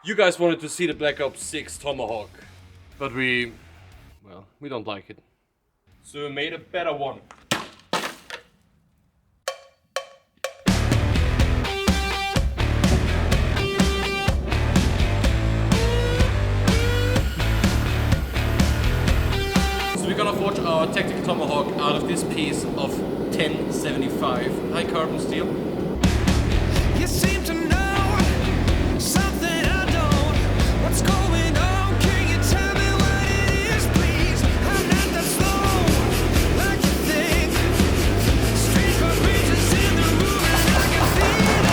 You guys wanted to see the Black Ops 6 Tomahawk, but we don't like it. So we made a better one. So we're gonna forge our Tactical Tomahawk out of this piece of 1075 high carbon steel. You seem to know something I don't. What's going on? Can you tell me what it is, please? I'm not that slow like you think. Street vibrations in the room and I can feel it.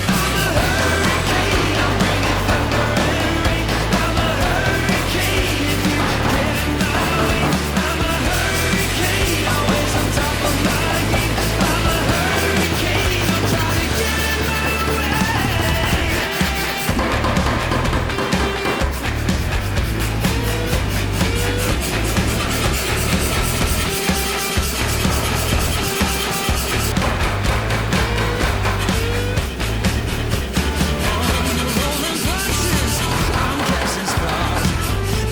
I'm a hurricane, I'm bringing thunder and rain. I'm a hurricane if you get in my way. I'm a hurricane, always on top of my game. I'm a hurricane, I'm trying to get in my way. Rolling punches, I'm casting stars.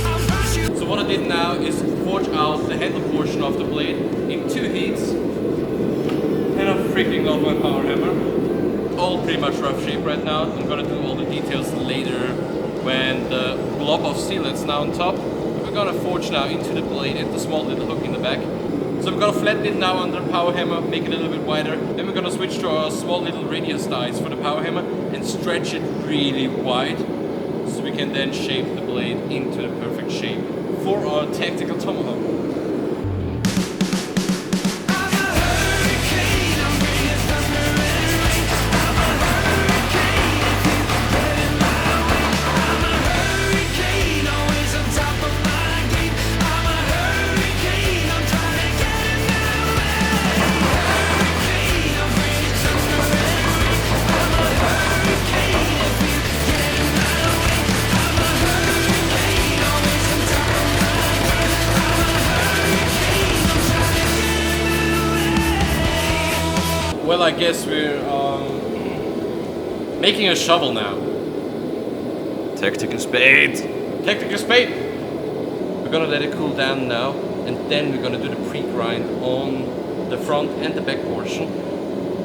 I'll rush you. So what I did now is forge out the handle portion of the blade in 2 heats. And I'm freaking love my power hammer. All pretty much rough shape right now. I'm gonna do all the details later when the blob of steel that's now on top. We're gonna forge now into the blade and the small little hook in the back. So we're gonna flatten it now under the power hammer, make it a little bit wider. Then we're gonna switch to our small little radius dies for the power hammer and stretch it really wide. So we can then shape the blade into the perfect shape for our Tactical Tomahawk. I'm a hurricane, I'm bringing thunder and rain. I'm a hurricane if you get in my way. I'm a hurricane, always on top of my game. I'm a hurricane, I'm trying to get in my way. Hurricane, I'm bringing thunder and rain. I'm a hurricane if you get in my way. I'm a hurricane, always on top of my game. I'm a hurricane, I'm trying to get in my way. Well, I guess we're making a shovel now. Tactical spade. Tactical spade! We're gonna let it cool down now, and then we're gonna do the pre-grind on the front and the back portion.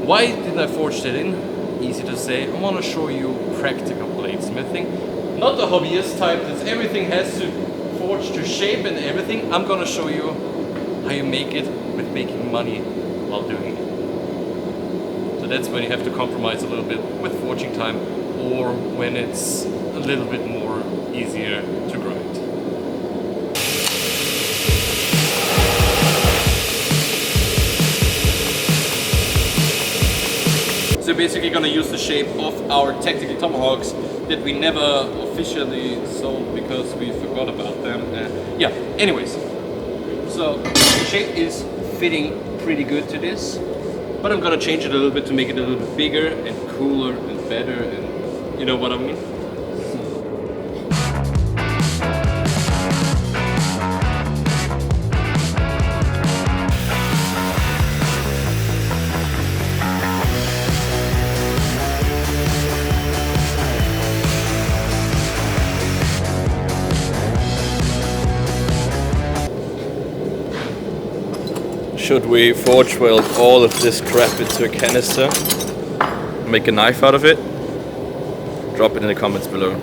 Why didn't I forge that in? Easy to say. I wanna show you practical bladesmithing. Not the hobbyist type that everything has to forge to shape and everything. I'm gonna show you how you make it with making money while doing it. So that's when you have to compromise a little bit with forging time, or when it's a little bit more easier to grind. So basically gonna use the shape of our Tactical Tomahawks that we never officially sold because we forgot about them. Yeah, anyways. So the shape is fitting pretty good to this, but I'm gonna change it a little bit to make it a little bit bigger and cooler and better, and you know what I mean? Should we forge weld all of this crap into a canister? Make a knife out of it? Drop it in the comments below.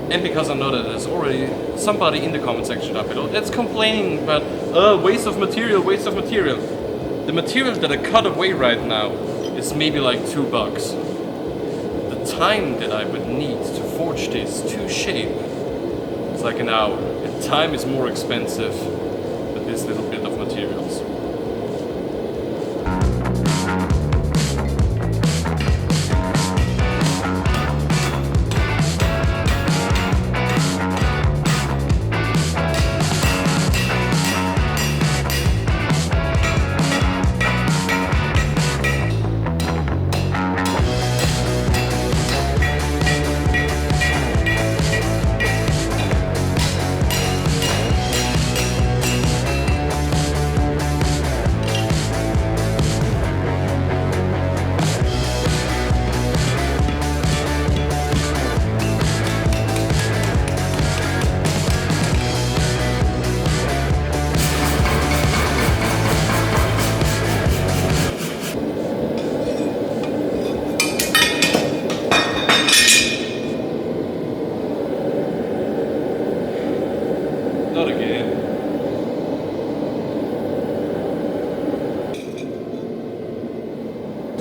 And because I know that there's already somebody in the comment section down below that's complaining about waste of material, waste of material. The material that I cut away right now is maybe like $2. The time that I would need to forge this to shape is like an hour. And time is more expensive than this little bit of materials.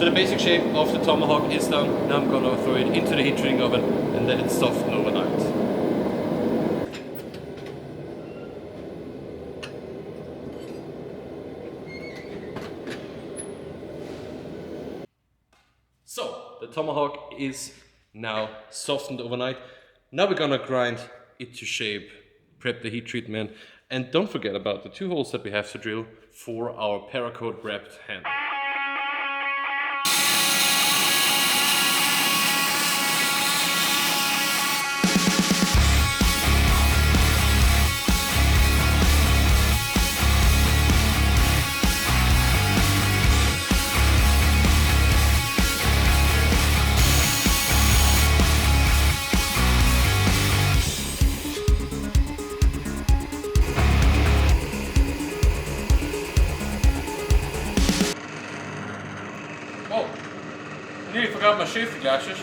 So the basic shape of the Tomahawk is done. Now I'm gonna throw it into the heat treating oven and let it soften overnight. So the Tomahawk is now softened overnight. Now we're gonna grind it to shape, prep the heat treatment, and don't forget about the 2 holes that we have to drill for our paracord wrapped handle. Oh, I nearly forgot my safety glasses.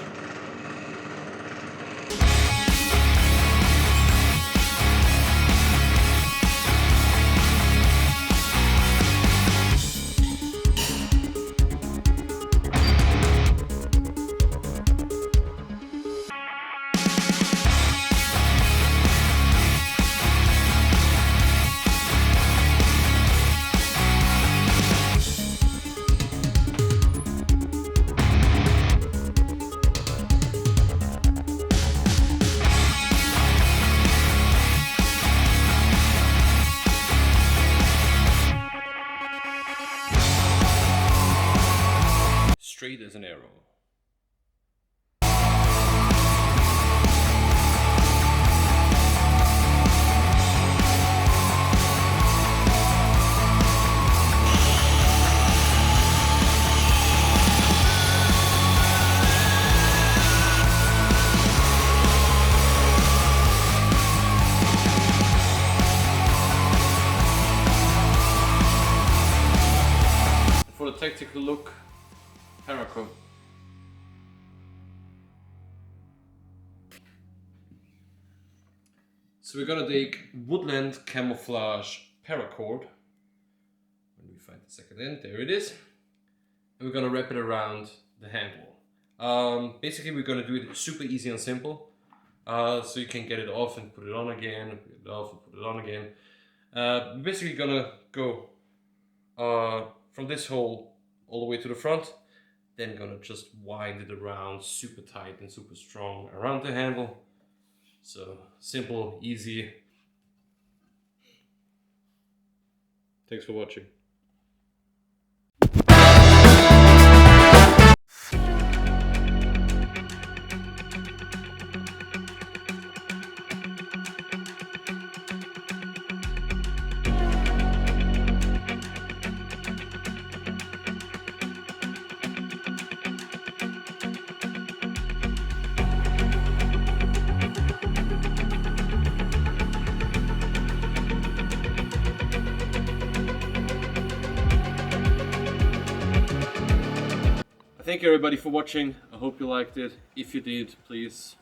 Straight as an arrow. For the tactical look, paracord. So we're gonna take woodland camouflage paracord. When we find the second end, there it is. And we're gonna wrap it around the handle. Basically we're gonna do it super easy and simple. So you can get it off and put it on again, put it off and put it on again. We're basically gonna go from this hole all the way to the front. Then gonna just wind it around super tight and super strong around the handle. So simple, easy. Thanks for watching. Thank you everybody for watching. I hope you liked it. If you did, please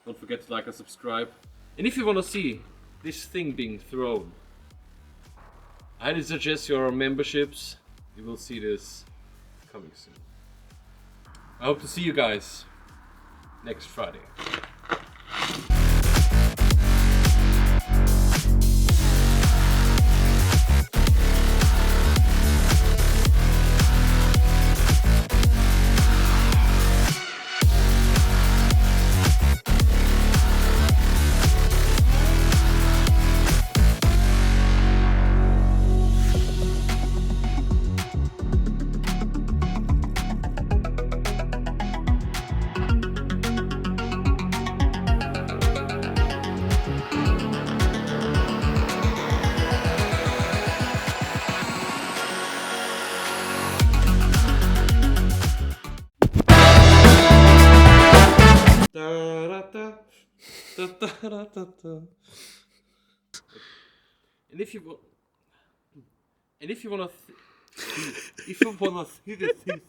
don't forget to like and subscribe. And if you want to see this thing being thrown, I highly suggest your memberships. You will see this coming soon. I hope to see you guys next Friday. And if you want, see this thing,